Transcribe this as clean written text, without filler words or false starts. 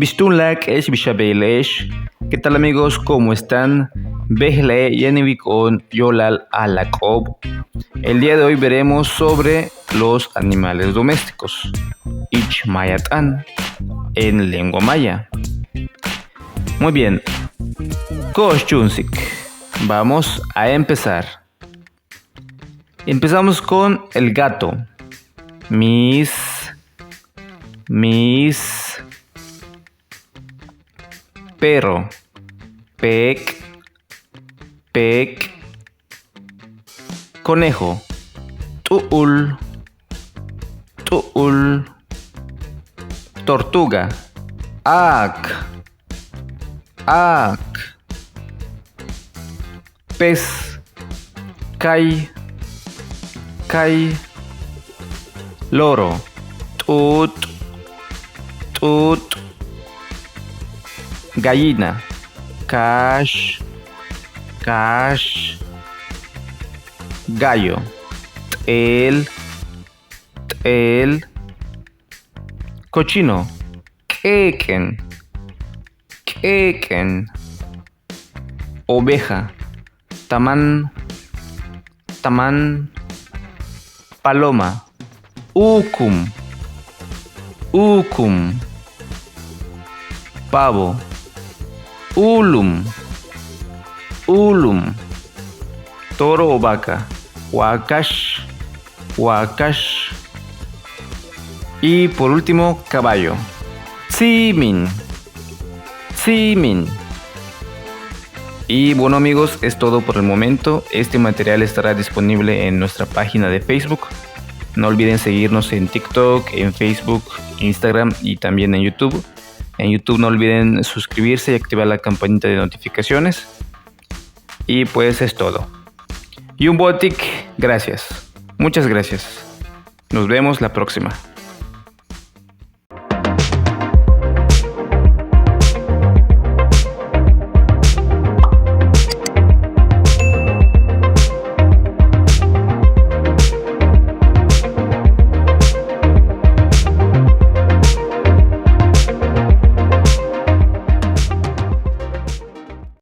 Bistunlak es Bishabelesh. ¿Qué tal amigos? ¿Cómo están? Behle Yenivik on Yolal Alakob. El día de hoy veremos sobre los animales domésticos. Ich Mayatan en lengua maya. Muy bien. Kosh Chunsik. Vamos a empezar. Empezamos con el gato. Mis perro. Pek. Conejo. Tuul. Tortuga. Ak. Pez. Kai. Loro. Tut. Gallina. Cash. Gallo. Tel. Cochino. Keken. Oveja. Taman. Paloma. Ukum. Pavo. Ulum. Toro o vaca. Huacash. Y por último, caballo. Tsimin. Y bueno amigos, es todo por el momento. Este material estará disponible en nuestra página de Facebook. No olviden seguirnos en TikTok, en Facebook, Instagram y también en YouTube. En YouTube no olviden suscribirse y activar la campanita de notificaciones. Y pues es todo. Y un botic, gracias. Muchas gracias. Nos vemos la próxima.